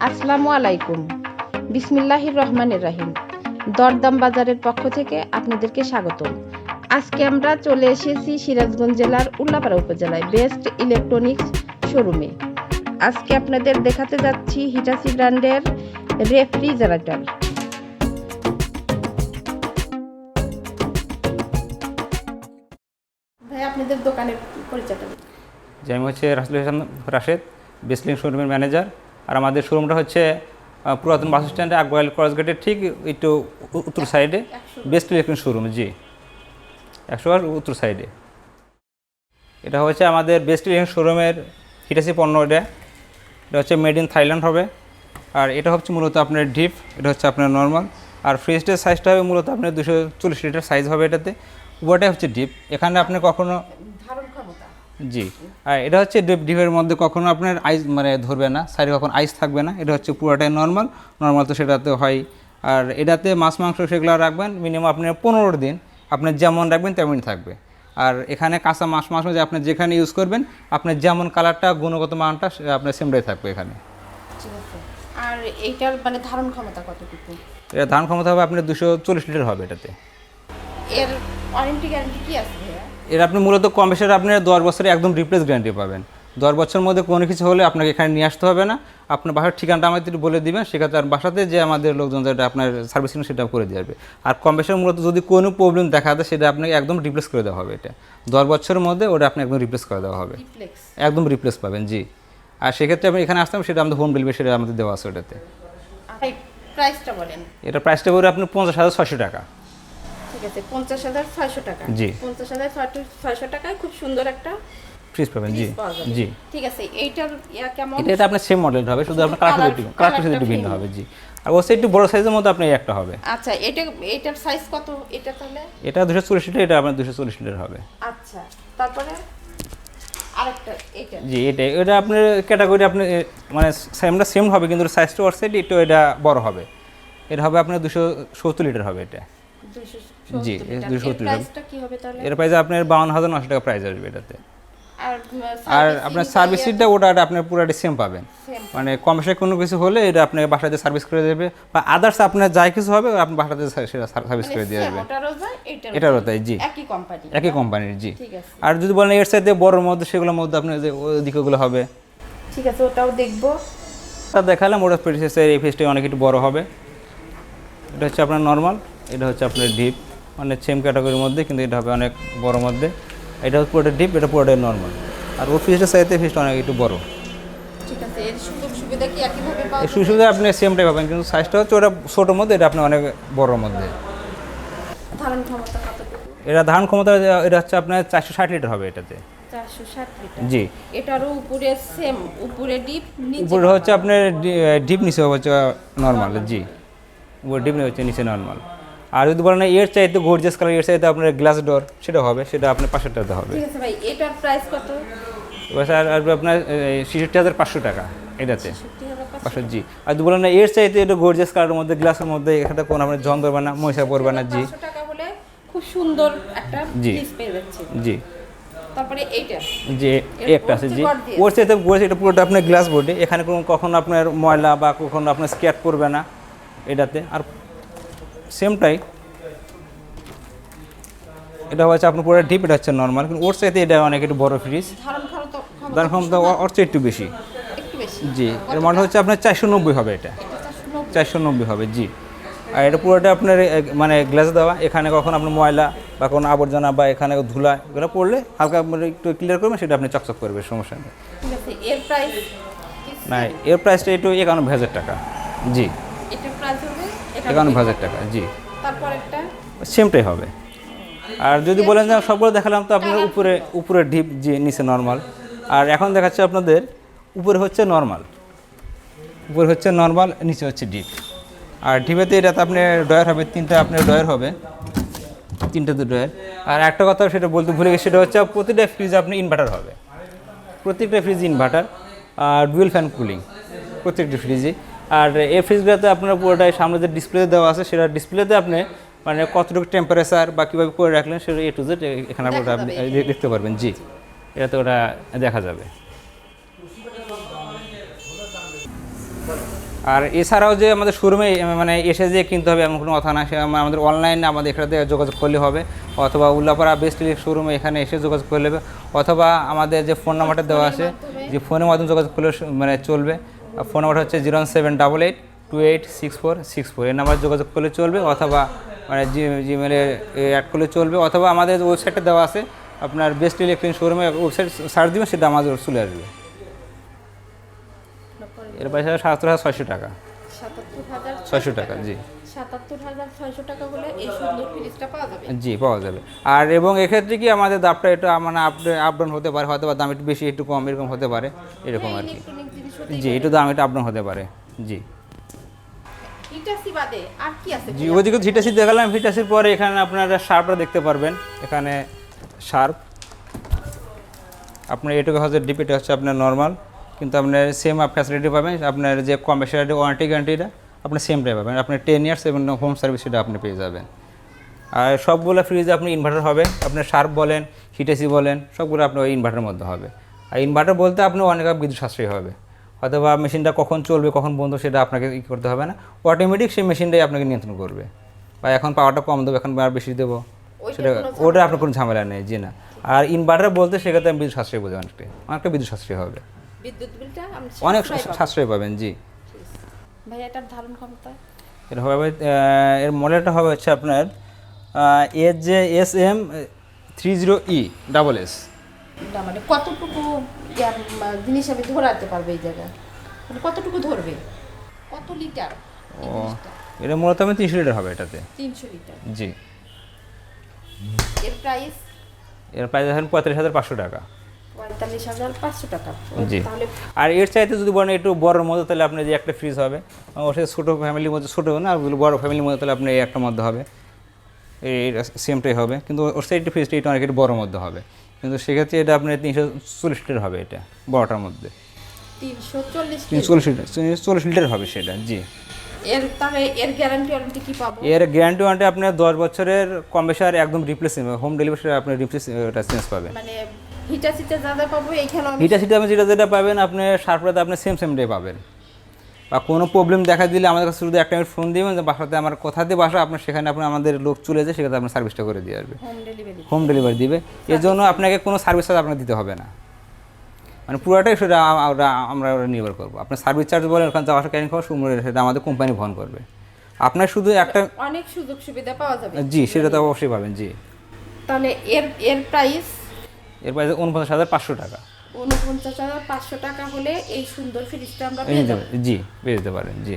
আসসালামু আলাইকুম। বিসমিল্লাহির রহমানির রহিম। দরদাম বাজারের পক্ষ থেকে আপনাদেরকে স্বাগতম। আজকে আমরা চলে এসেছি সিরাজগঞ্জ জেলার উল্লাপাড়া উপজেলায় বেস্ট ইলেকট্রনিক্স শোরুমে। আজকে আপনাদের দেখাতে যাচ্ছি হিটাচি ব্র্যান্ডের রেফ্রিজারেটর। ভাই, আপনাদের দোকানের পরিচয়টা দিন। যে আমি হচ্ছে রাশেদ, বেস্ট শোরুমের ম্যানেজার। আর আমাদের শোরুমটা হচ্ছে পুরাতন বাস স্ট্যান্ডে আকবরাইল ক্রস গেটের ঠিক একটু উত্তর সাইডে বেস্ট ইলেকট্রনিক শোরুম। জি, 100 উত্তর সাইডে। এটা হচ্ছে আমাদের বেস্ট ইলেকট্রনিক শোরুমের হিটাচি পণ্য। এটা হচ্ছে মেড ইন থাইল্যান্ড হবে। আর এটা হচ্ছে মূলত আপনার ডিপ, এটা হচ্ছে আপনার নর্মাল। আর ফ্রিজের সাইজটা হবে মূলত আপনার 240 লিটার সাইজ হবে এটাতে। ওটাই হচ্ছে ডিপ। এখানে আপনি কখনো জি, আর এটা হচ্ছে ডিপের মধ্যে কখনো আপনার আইস ধরবে না, সাইডে কখনো আইস থাকবে না। এটা হচ্ছে পুরোটাই নর্মাল তো সেটাতে হয়। আর এটাতে মাছ মাংস সেগুলো রাখবেন মিনিমাম আপনার 15 দিন, আপনার যেমন রাখবেন তেমনই থাকবে। আর এখানে কাঁচা মাছ যে আপনি যেখানে ইউজ করবেন আপনার যেমন কালারটা গুণগত মানটা আপনার সেমটাই থাকবে এখানে। আর এইটার ধারণ ক্ষমতা কতটুকু? এটা ধারণ ক্ষমতা হবে আপনার 240 লিটার হবে এটাতে। এর ওয়ারেন্টি গ্যারান্টি কি আছে? এর আপনি মূলত কম বেশি আপনি 10 বছরে একদম রিপ্লেস গ্যারান্টি পাবেন। 10 বছরের মধ্যে কোনো কিছু হলে আপনাকে এখানে নিয়ে আসতে হবে না। আপনার বাসার ঠিকানাটা আমাদের বলে দিবেন, সেক্ষেত্রে আর বাসাতে যে আমাদের লোকজন যেটা আপনার সার্ভিসিং সেটা করে দিয়ে আসবে। আর কম বেশির মূলত যদি কোনো প্রবলেম দেখা দেয় সেটা আপনাকে একদম রিপ্লেস করে দেওয়া হবে। এটা 10 বছরের মধ্যে ওটা আপনি একদম রিপ্লেস করে দেওয়া হবে, একদম রিপ্লেস পাবেন। জি, আর সেক্ষেত্রে আপনি এখানে আসতাম সেটা আমাদের হোম ডেলিভারি সেটা আমাদের দেওয়া আছে ওটাতে। প্রাইসটা বলেন। এটা প্রাইসটা পড়বে আপনার 50,600 টাকা। ঠিক আছে, 50,600 টাকা। জি, 50,600 টাকায় খুব সুন্দর একটা ফ্রিজ পাবেন। জি জি, ঠিক আছে। এইটার কেমন? এটা আপনার সেম মডেল হবে, শুধু আপনার কালারটা একটু ভিন্ন হবে। জি, আর ওসে একটু বড় সাইজের মধ্যে আপনি একটা হবে। আচ্ছা, এটার সাইজ কত? এটা তাহলে এটা 240 লিটার, এটা আপনার 240 লিটার হবে। আচ্ছা, তারপরে আরেকটা এটা। জি, এটা আপনার ক্যাটাগরি আপনি সেম হবে, কিন্তু সাইজটা ওর সাইড একটু এটা বড় হবে। এটা হবে আপনার 270 লিটার হবে এটা। 270 জি, 270 লিটার। প্রাইসটা কি হবে তাহলে? এর প্রাইস আপনার 52,900 টাকা প্রাইস আসবে এটাতে। আর আপনার সার্ভিসিংটা ওটা আপনার পুরোটা সেম পাবেন। কম বেশি কোনো কিছু হলে এটা আপনাকে বাসাতে সার্ভিস করে দেবে, বা আদার্স আপনার যাই কিছু হবে আপনি বাসাতে সেটা সার্ভিস করে দিয়ে দেবে। এটারও তাই। জি, একই কোম্পানির। জি, আর যদি বলেন এর সাথে বড়র মধ্যে সেগুলোর মধ্যে আপনার যে ওদিকেগুলো হবে, ঠিক আছে, ওটাও দেখবো। তা দেখালাম। ওটা প্রিসেসের এই ফেসটা অনেক একটু বড় হবে। এটা হচ্ছে আপনার নর্মাল, এটা হচ্ছে আপনার ডিপ, সেম ক্যাটাগরির মধ্যে, কিন্তু এটা হবে অনেক বড় মধ্যে। এটা হচ্ছে পুরোটা ডিপ, এটা পুরোটাই নর্মাল। আর ওর ফিসটা সাইজে ফিসটা অনেক একটু বড়। ঠিক আছে, এর সুবিধা কি একইভাবে পাবেন? এই সুবিধা আপনি সেমটাই পাবেন, কিন্তু সাইজটা হচ্ছে ওটা ছোটোর মধ্যে, এটা আপনি অনেক বড়র মধ্যে। ধারণ ক্ষমতা কতটুকু? এটা ধারণ ক্ষমতা এটা হচ্ছে আপনার 460 লিটার হবে এটাতে। 460 লিটার। জি, এটারও উপরে সেম, উপরে ডিপ, উপরে হচ্ছে আপনার ডিপ, নিচে হচ্ছে নর্মাল। জি, উপরে ডিপ হচ্ছে নিচে নর্মাল। আর যদি বলেন এর চাইতে গর্জিয়াস কালার, এর চাইতে আপনার গ্লাস ডোর সেটা হবে, সেটা আপনার 500 টাকা হবে। ঠিক আছে ভাই, এটার প্রাইস কত? আসবে আপনার 66,500 টাকা এটাতে। 500। জি, আর যদি বলেন এর চাইতে এটা গর্জিয়াস কালারের মধ্যে, গ্লাসের মধ্যে, এখানে কোনো আপনার জন ধরবে না, ময়সা পড়বে না। জি, 500 টাকা হলে খুব সুন্দর একটা ফ্রিজ পেয়ে যাচ্ছে। জি, তারপরে এইটা যে একটা আছে। জি, ওর চাইতে এটা পুরোটা আপনার গ্লাস বোর্ডে, এখানে কখনো আপনার ময়লা বা কখনো আপনার স্ক্র্যাচ পড়বে না এটাতে। আর সেমটাই এটা হচ্ছে আপনার পুরো ডিপ, এটা হচ্ছে নর্মাল, কিন্তু ওর চাইতে এটা অনেক একটু বড় ফ্রিজ। ধারণ ক্ষমতা ওর চেয়ে একটু বেশি। জি, এর মডেল হচ্ছে আপনার 490 হবে। এটা 490 হবে। জি, আর এটা পুরোটা আপনার গ্লাস দেওয়া, এখানে কখন আপনার ময়লা বা কোনো আবর্জনা বা এখানে ধুলা এগুলো পড়লে হালকা একটু ক্লিয়ার করবেন, সেটা আপনি চকচক করবে, সমস্যা নেই। এর প্রাইস না, এর প্রাইসটা একটু 91,000 টাকা। জি, এটার প্রাইস হবে 91,000 টাকা। জি, তারপর একটা সেমটাই হবে। আর যদি বলেন যে সবগুলো দেখালাম তো আপনার উপরে ডিপ, জি, নিচে নর্মাল। আর এখন দেখাচ্ছে আপনাদের উপরে হচ্ছে নর্মাল, নিচে হচ্ছে ডিপ। আর ডিপেতে এটাতে আপনার ডয়ার হবে 3টা, আপনার ডয়ার হবে 3টাতে ডয়ার। আর একটা কথা সেটা বলতে ভুলে গেছি, সেটা হচ্ছে প্রতিটা ফ্রিজ আপনি ইনভার্টার হবে, প্রত্যেকটা ফ্রিজ ইনভার্টার। আর ডুয়েল ফ্যান কুলিং প্রত্যেকটা ফ্রিজে। আর এই ফ্রিজগুলোতে আপনার পুরোটাই সামনে যে ডিসপ্লে দেওয়া আছে, সেটা ডিসপ্লেতে আপনি কতটুকু টেম্পারেচার বা কীভাবে করে রাখলেন সেটা এ টু জেড এখানে ওটা আপনি দেখতে পারবেন। জি, এটাতে ওটা দেখা যাবে। আর এছাড়াও যে আমাদের শোরুমে মানে এসে যে কিনতে হবে এমন কোনো কথা না, সে আমাদের অনলাইনে আমাদের এখানে যোগাযোগ করলে হবে, অথবা উল্লাপাড়া বেস্ট ইলেকট্রিক শোরুমে এখানে এসে যোগাযোগ করলে হবে, অথবা আমাদের যে ফোন নাম্বারটা দেওয়া আছে যে ফোনের মাধ্যমে যোগাযোগ করলে মানে চলবে। ফোন নাম্বারটা হচ্ছে 01788286464, এই নাম্বারে যোগাযোগ করলে চলবে, অথবা মানে জিমেলে অ্যাড করলে চলবে, অথবা আমাদের ওয়েবসাইটে দেওয়া আছে আপনার বেস্ট ইলেকট্রিক শোরুমে ওয়েবসাইট সার্চ দিবেন, সেটা আমাদের চলে আসবে। এর পয়সা ৭৭,৬০০ টাকা। ৬০০ টাকা, জি। ৭৭,৬০০ টাকা হলে এই সুন্দর ফ্রিজটা পাওয়া যাবে। জি, পাওয়া যাবে। আর এবং এক্ষেত্রে কি আমাদের দামটা একটু মানে আপ ডাউন হতে পারে, হয়তো বা দাম একটু বেশি একটু কম এরকম হতে পারে, এরকম আর কি। জি, একটু দাম একটু আপ ডাউন হতে পারে, জি। হিটাচি বাদে আর কি আছে? জি, ওদিকে হিটাচি দেখালাম। হিটাচির পরে এখানে আপনারা শার্পটা দেখতে পারবেন। এখানে শার্প আপনার এটুকু হচ্ছে ডিপ, এটা হচ্ছে আপনার নর্মাল, কিন্তু আপনার সেম ফ্যাসিলিটি পাবেন। আপনার যে কমার্শিয়াল ওয়ারেন্টি গ্যারান্টিটা আপনার সেমটাই পাবেন, আপনার 10 ইয়ার্স এবং হোম সার্ভিস সেটা আপনি পেয়ে যাবেন। আর সবগুলো ফ্রিজে আপনি ইনভার্টার হবে, আপনার শার্প বলেন হিটাচি বলেন সবগুলো আপনার ওই ইনভার্টারের মধ্যে হবে। আর ইনভার্টার বলতে আপনার অনেক বিদ্যুৎ সাশ্রয়ী হবে, অথবা মেশিনটা কখন চলবে কখন বন্ধ সেটা আপনাকে ই করতে হবে না, অটোমেটিক সেই মেশিনটাই আপনাকে নিয়ন্ত্রণ করবে। বা এখন পাওয়ারটা কম দেবো, এখন আর বেশি দেবো, সেটা ওটা আপনার কোনো ঝামেলা নেই, জি না। আর ইনভার্টার বলতে সেক্ষেত্রে আমি বিদ্যুৎ সাশ্রয়ী বোঝাবেন, অনেকটা বিদ্যুৎ সাশ্রয়ী হবে, বিদ্যুৎ বিলটা অনেক সাশ্রয় পাবেন, জি। ভাই এটার ধারণ ক্ষমতা এর হবে এর মডেলটা হবে হচ্ছে আপনার SM30E মানে কতটুকু জিনিস আমি ধরাতে পারবে এই জায়গায়, মানে কতটুকু ধরবে, কত লিটার? ও, এটা মূলত আমি 300 লিটার হবে এটাতে। 300 লিটার, জি। এর প্রাইস এখন 45,500 টাকা। 45,500 টাকা, জি। তাহলে আর এর চাইতে যদি বলেন একটু বড়োর মধ্যে, তাহলে আপনি যে একটা ফ্রিজ হবে, ওর সাথে ছোটো ফ্যামিলির মধ্যে ছোটো না, আর বড় ফ্যামিলির মধ্যে তাহলে আপনি এই একটা মধ্যে হবে, এই সেমটাই হবে, কিন্তু ওর সাইড ফ্রিজটা এটা অনেক একটু বড়োর মধ্যে হবে, কিন্তু সেক্ষেত্রে এটা আপনার 340 লিটার হবে, এটা বড়টার মধ্যে 340 লিটার হবে সেটা, জি। এর তাহলে এর গ্যারান্টি ওয়ারেন্টি কি পাবো? এর গ্যারান্টি ওয়ারেন্টি আপনার 10 বছরের কম বেশি, আর একদম রিপ্লেস হোম ডেলিভারি আপনি রিপ্লেস ওটা চেঞ্জ পাবেন। মানে হিটাচিতে যা যা পাবো এইখানে হিটাচিতে আপনি যেটা পাবেন আপনি শার্পটাতে আপনি সেম ডে পাবেন। বা কোনো প্রবলেম দেখা দিলে আমাদের কাছে শুধু একটা মিনিট ফোন দিবেন যে বাসাতে আমার কোথাতে বাসা, আপনার সেখানে আপনি আমাদের লোক চলে যায়, সেখানে আপনার সার্ভিসটা করে দিয়ে আসবে, হোম ডেলিভারি দিবে। এর জন্য আপনাকে কোনো সার্ভিস চার্জ আপনাকে দিতে হবে না, মানে পুরোটাই সেটা আমরা নির্ভর করবো। আপনার সার্ভিস চার্জ বলেন ওখানে যাওয়া আসা ক্যারিং খরচ সেটা আমাদের কোম্পানি বহন করবে। আপনার শুধু একটা অনেক সুযোগ সুবিধা পাওয়া যাবে, জি, সেটা তো অবশ্যই পাবেন, জি। তাহলে এর প্রাইস 49,500 টাকা। 49,500 টাকা হলে এই সুন্দর ফ্রিজটা আমরা পেয়ে যাব, জি, পেয়ে যেতে পারেন, জি।